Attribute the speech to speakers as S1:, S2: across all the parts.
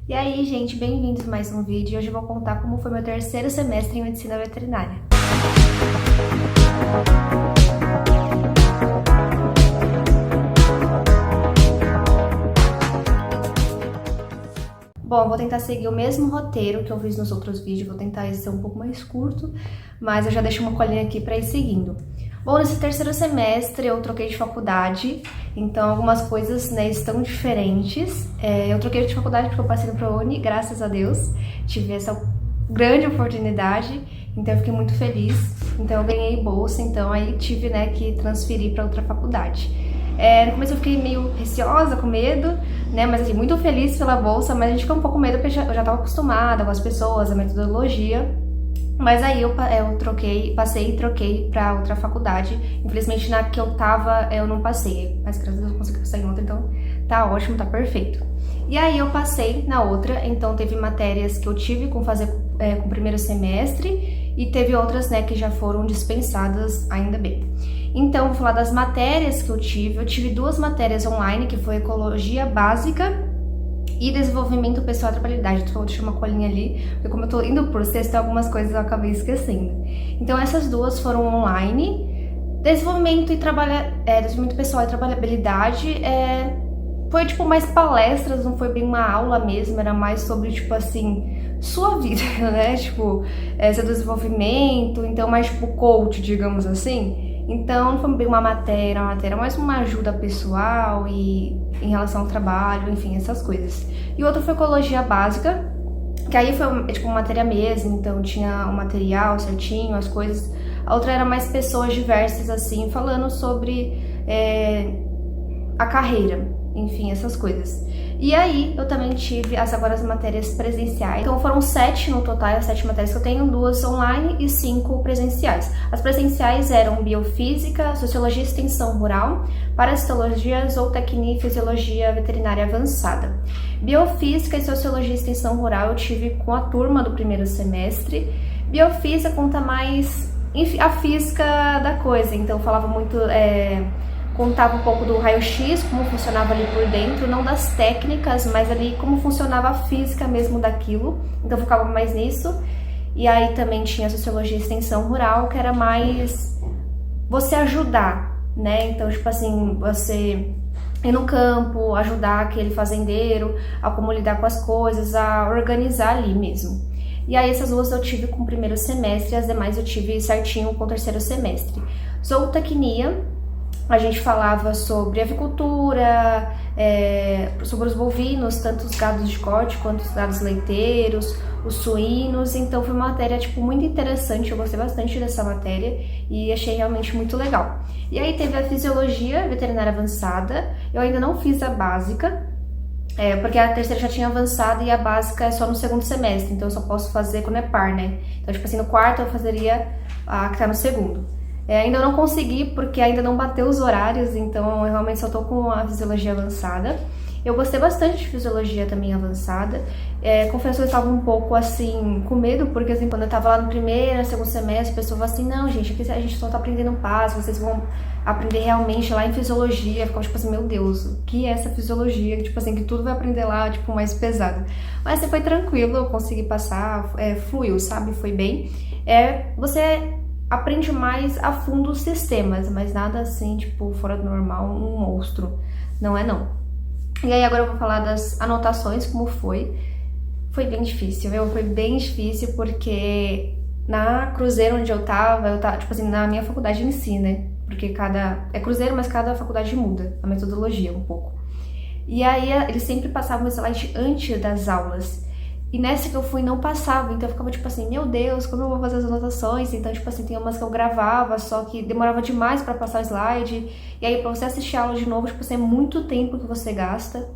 S1: E aí, gente, bem-vindos a mais um vídeo. Hoje eu vou contar como foi meu terceiro semestre em medicina veterinária. Bom, eu vou tentar seguir o mesmo roteiro que eu fiz nos outros vídeos, vou tentar ser um pouco mais curto, mas eu já deixo uma colinha aqui para ir seguindo. Bom, nesse terceiro semestre eu troquei de faculdade, então algumas coisas, né, estão diferentes. Eu troquei de faculdade porque eu passei no ProUni, graças a Deus, tive essa grande oportunidade, então eu fiquei muito feliz. Então eu ganhei bolsa, então aí tive, né, que transferir para outra faculdade. No começo eu fiquei meio receosa, com medo, né, mas assim, muito feliz pela bolsa, mas a gente ficou um pouco com medo porque eu já estava acostumada com as pessoas, a metodologia. Mas aí eu passei e troquei pra outra faculdade. Infelizmente na que eu tava eu não passei, mas graças a Deus eu consegui passar em outra, então tá ótimo, tá perfeito. E aí eu passei na outra, então teve matérias que eu tive com o primeiro semestre e teve outras, né, que já foram dispensadas, ainda bem. Então vou falar das matérias que eu tive duas matérias online, que foi Ecologia Básica e Desenvolvimento Pessoal e Trabalhabilidade. Então, vou deixar uma colinha ali, porque como eu tô indo por sexto, algumas coisas eu acabei esquecendo. Então, essas duas foram online. Desenvolvimento Pessoal e Trabalhabilidade foi, tipo, mais palestras, não foi bem uma aula mesmo, era mais sobre, tipo, assim, sua vida, né? Tipo, seu desenvolvimento, então mais, tipo, coach, digamos assim. Então, não foi bem uma matéria, mais uma ajuda pessoal e em relação ao trabalho, enfim, essas coisas. E o outro foi Ecologia Básica, que aí foi tipo uma matéria mesmo, então tinha o material certinho, as coisas. A outra era mais pessoas diversas, assim, falando sobre a carreira, enfim, essas coisas. E aí, eu também tive agora as matérias presenciais. Então, foram 7 no total, as 7 matérias que eu tenho, 2 online e 5 presenciais. As presenciais eram Biofísica, Sociologia e Extensão Rural, Parasitologia, Zootecnia e Fisiologia Veterinária Avançada. Biofísica e Sociologia e Extensão Rural eu tive com a turma do primeiro semestre. Biofísica conta mais, enfim, a física da coisa, então falava muito... contava um pouco do raio-x, como funcionava ali por dentro, não das técnicas, mas ali como funcionava a física mesmo daquilo, então focava mais nisso. E aí também tinha a Sociologia e Extensão Rural, que era mais você ajudar, né? Então, tipo assim, você ir no campo, ajudar aquele fazendeiro a como lidar com as coisas, a organizar ali mesmo. E aí essas duas eu tive com o primeiro semestre, as demais eu tive certinho com o terceiro semestre. Zootecnia, a gente falava sobre avicultura, sobre os bovinos, tanto os gados de corte quanto os gados leiteiros, os suínos. Então foi uma matéria tipo, muito interessante, eu gostei bastante dessa matéria e achei realmente muito legal. E aí teve a Fisiologia Veterinária Avançada, eu ainda não fiz a básica, porque a terceira já tinha avançado e a básica é só no segundo semestre, então eu só posso fazer quando é par, né? Então tipo assim, no quarto eu fazeria a que tá no segundo. Ainda não consegui, porque ainda não bateu os horários, então eu realmente só tô com a Fisiologia Avançada. Eu gostei bastante de Fisiologia também avançada. Confesso que eu estava um pouco, assim, com medo, porque, assim, quando eu tava lá no primeiro, segundo semestre, a pessoa falou assim, não, gente, aqui a gente só tá aprendendo um passo, vocês vão aprender realmente lá em Fisiologia. Eu ficava, tipo assim, meu Deus, o que é essa Fisiologia? Tipo assim, que tudo vai aprender lá, tipo, mais pesado. Mas foi tranquilo, eu consegui passar, fluiu, sabe? Foi bem. Você aprende mais a fundo os sistemas, mas nada assim, tipo, fora do normal, um monstro. Não é não. E aí agora eu vou falar das anotações, como foi. Foi bem difícil, viu? Foi bem difícil porque na Cruzeiro onde eu tava, tipo assim, na minha faculdade em si, né? Porque é Cruzeiro, mas cada faculdade muda a metodologia um pouco. E aí eles sempre passavam o slide antes das aulas. E nessa que eu fui não passava, então eu ficava tipo assim, meu Deus, como eu vou fazer as anotações? Então, tipo assim, tem umas que eu gravava, só que demorava demais pra passar o slide. E aí pra você assistir a aula de novo, tipo assim, é muito tempo que você gasta.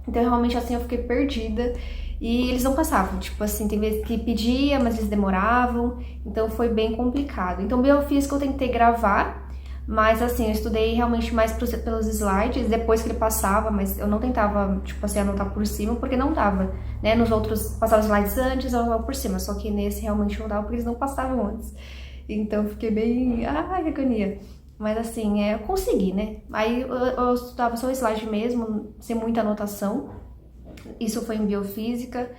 S1: Então realmente assim eu fiquei perdida. E eles não passavam, tipo assim, tem vezes que pedia, mas eles demoravam. Então foi bem complicado. Então Biofísica eu tentei gravar, mas assim, eu estudei realmente mais pelos slides, depois que ele passava, mas eu não tentava, tipo assim, anotar por cima, porque não dava, né? Nos outros, passava os slides antes, eu anotava por cima, só que nesse realmente não dava, porque eles não passavam antes. Então eu fiquei bem, ai, que agonia. Mas assim, eu consegui, né? Aí eu estudava só o slide mesmo, sem muita anotação. Isso foi em biofísica.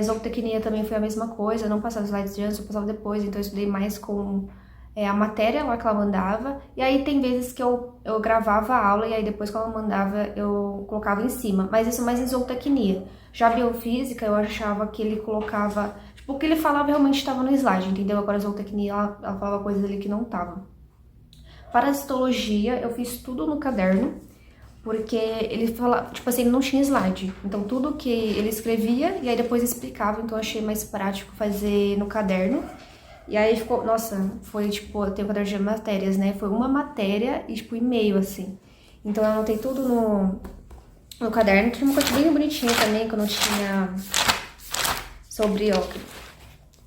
S1: Zootecnia também foi a mesma coisa, não passava slides de antes, eu passava depois, então eu estudei mais com a matéria lá que ela mandava. E aí tem vezes que eu gravava a aula e aí depois que ela mandava eu colocava em cima, mas isso mais em zootecnia. Já biofísica eu achava que ele colocava, tipo, o que ele falava realmente estava no slide, entendeu? Agora a zootecnia ela falava coisas ali que não estavam. Parasitologia eu fiz tudo no caderno, porque ele falava, tipo assim, ele não tinha slide. Então tudo que ele escrevia e aí depois explicava, então eu achei mais prático fazer no caderno. E aí ficou, nossa, foi tipo, eu tenho caderno de matérias, né? Foi uma matéria e tipo e-mail, assim. Então eu anotei tudo no caderno. Tinha uma coisa bem bonitinha também, que eu não tinha sobre, ó,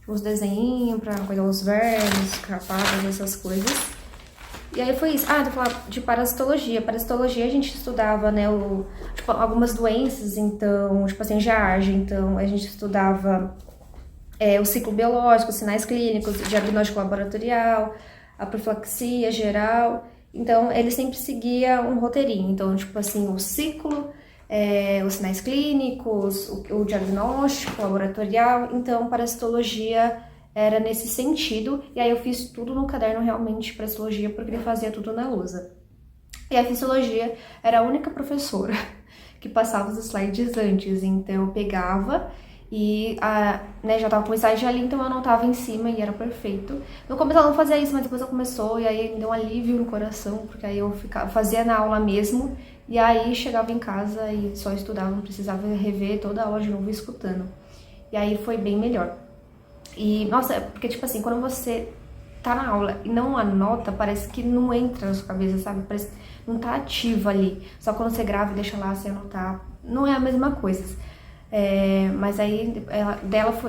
S1: os desenhinhos pra cuidar os vermes, carrapatos, essas coisas. E aí foi isso. Ah, vou falar de parasitologia. Parasitologia a gente estudava, né, tipo, algumas doenças, então, tipo assim, Jardim, então a gente estudava o ciclo biológico, os sinais clínicos, o diagnóstico laboratorial, a profilaxia geral. Então, ele sempre seguia um roteirinho. Então, tipo assim, o ciclo, os sinais clínicos, o diagnóstico laboratorial. Então, parasitologia era nesse sentido. E aí eu fiz tudo no caderno realmente de parasitologia, porque ele fazia tudo na lousa. E a fisiologia era a única professora que passava os slides antes. Então, eu pegava e né, já tava com o slide ali, então eu anotava em cima e era perfeito. No começo ela não fazia isso, mas depois ela começou e aí me deu um alívio no coração, porque aí eu fazia na aula mesmo, e aí chegava em casa e só estudava, não precisava rever toda a aula de novo escutando. E aí foi bem melhor. E, nossa, porque tipo assim, quando você tá na aula e não anota, parece que não entra na sua cabeça, sabe? Parece que não tá ativo ali. Só quando você grava e deixa lá sem anotar, não é a mesma coisa. Mas aí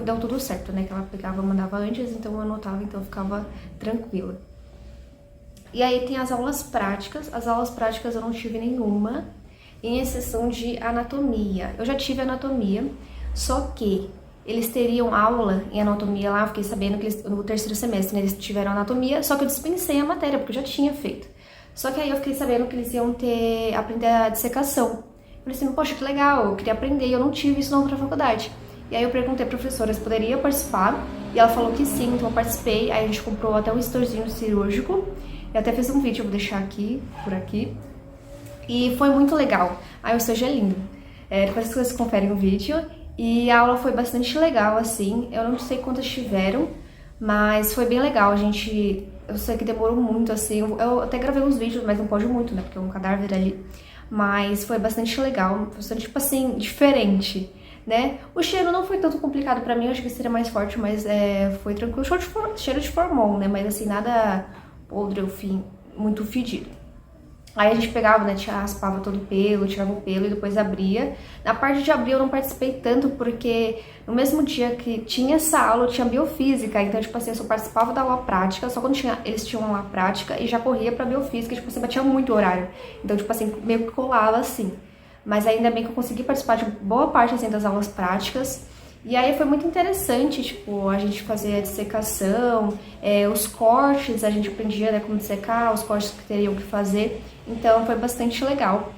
S1: deu tudo certo, né? Que ela pegava, mandava antes, então eu anotava, então eu ficava tranquila. E aí tem as aulas práticas. As aulas práticas eu não tive nenhuma, em exceção de anatomia. Eu já tive anatomia, só que eles teriam aula em anatomia lá, eu fiquei sabendo que no terceiro semestre, né, eles tiveram anatomia, só que eu dispensei a matéria, porque eu já tinha feito. Só que aí eu fiquei sabendo que eles iam aprender a dissecação. Eu falei assim, poxa, que legal, eu queria aprender e eu não tive isso na outra faculdade. E aí eu perguntei à professora se poderia participar, e ela falou que sim, então eu participei. Aí a gente comprou até um estorzinho cirúrgico, eu até fiz um vídeo, eu vou deixar aqui, por aqui. E foi muito legal, aí o estojo é lindo. Depois vocês conferem o vídeo. E a aula foi bastante legal, assim, eu não sei quantas tiveram, mas foi bem legal, eu sei que demorou muito, assim, eu até gravei uns vídeos, mas não pode muito, né, porque é um cadáver ali. Mas foi bastante legal, bastante, tipo assim, diferente, né? O cheiro não foi tanto complicado pra mim, eu achei que seria mais forte, mas foi tranquilo. Cheiro de formol, né? Mas assim, nada podre ou muito fedido. Aí a gente pegava, né, raspava todo o pelo, tirava o pelo e depois abria. Na parte de abrir eu não participei tanto, porque no mesmo dia que tinha essa aula, eu tinha biofísica. Então, tipo assim, eu só participava da aula prática, só quando eles tinham aula prática e já corria pra biofísica, tipo assim, batia muito o horário. Então, tipo assim, meio que colava assim. Mas ainda bem que eu consegui participar de boa parte, assim, das aulas práticas. E aí foi muito interessante, tipo, a gente fazer a dissecação, os cortes, a gente aprendia, né, como dissecar, os cortes que teriam que fazer. Então foi bastante legal.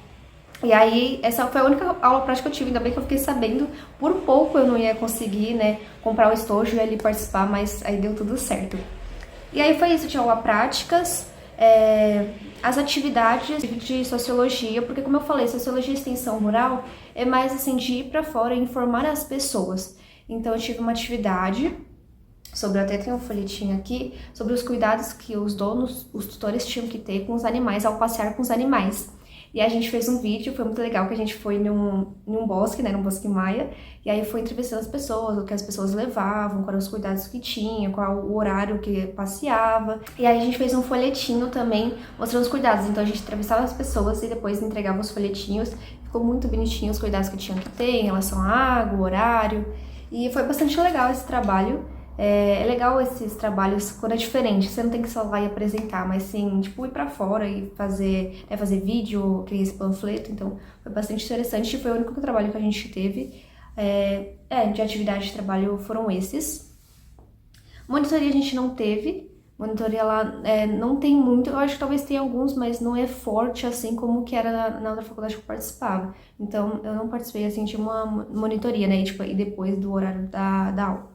S1: E aí essa foi a única aula prática que eu tive, ainda bem que eu fiquei sabendo. Por pouco eu não ia conseguir, né, comprar o estojo e ali participar, mas aí deu tudo certo. E aí foi isso, tinha aula práticas, as atividades de sociologia, porque como eu falei, sociologia e extensão rural é mais assim de ir pra fora e informar as pessoas. Então eu tive uma atividade até tem um folhetinho aqui, sobre os cuidados que os tutores tinham que ter com os animais ao passear com os animais. E a gente fez um vídeo, foi muito legal, que a gente foi num bosque, né, num bosque maia, e aí foi entrevistando as pessoas, o que as pessoas levavam, quais eram os cuidados que tinham, qual o horário que passeava. E aí a gente fez um folhetinho também, mostrando os cuidados. Então a gente entrevistava as pessoas e depois entregava os folhetinhos. Ficou muito bonitinho os cuidados que tinham que ter em relação à água, o horário. E foi bastante legal esse trabalho. É legal esses trabalhos quando é diferente, você não tem que só lá e apresentar, mas sim, tipo, ir pra fora e fazer vídeo, criar esse panfleto, então foi bastante interessante, foi o único trabalho que a gente teve, de atividade de trabalho foram esses. Monitoria a gente não teve, monitoria lá não tem muito, eu acho que talvez tenha alguns, mas não é forte assim como que era na outra faculdade que eu participava. Então, eu não participei assim de uma monitoria, né, e depois do horário da aula.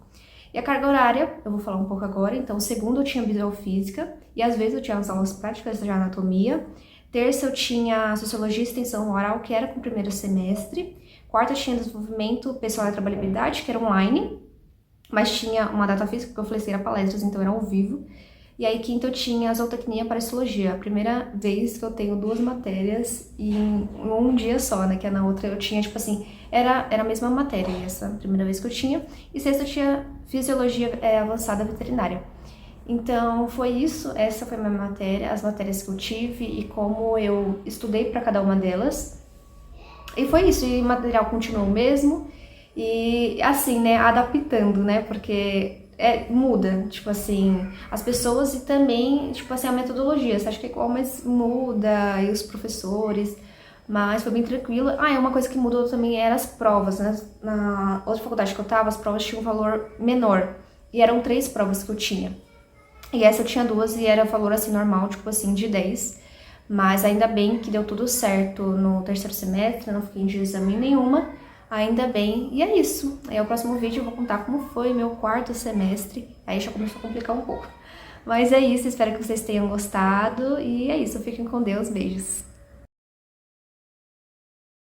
S1: E a carga horária, eu vou falar um pouco agora. Então, segunda eu tinha biofísica, e às vezes eu tinha as aulas práticas de anatomia. Terça eu tinha sociologia e extensão oral, que era com o primeiro semestre. Quarta eu tinha desenvolvimento pessoal e trabalhabilidade, que era online, mas tinha uma data física, porque eu falei que era palestras, então era ao vivo. E aí, quinta eu tinha zootecnia para histologia, a primeira vez que eu tenho 2 matérias em um dia só, né? Que na outra eu tinha, tipo assim, era a mesma matéria, essa primeira vez que eu tinha. E sexta eu tinha fisiologia avançada veterinária. Então, foi isso, essa foi a minha matéria, as matérias que eu tive e como eu estudei para cada uma delas. E foi isso, e o material continuou o mesmo. E assim, né, adaptando, né, porque muda, tipo assim, as pessoas e também, tipo assim, a metodologia, você acha que é igual, mas muda, e os professores, mas foi bem tranquilo. Ah, e uma coisa que mudou também eram as provas, né, na outra faculdade que eu tava, as provas tinham um valor menor, e eram 3 provas que eu tinha. E essa eu tinha 2 e era valor assim normal, tipo assim, de 10. Mas ainda bem que deu tudo certo no terceiro semestre, não fiquei de exame nenhuma. Ainda bem. E é isso. Aí o próximo vídeo eu vou contar como foi meu 4º semestre. Aí já começou a complicar um pouco. Mas é isso, espero que vocês tenham gostado. E é isso, fiquem com Deus, beijos.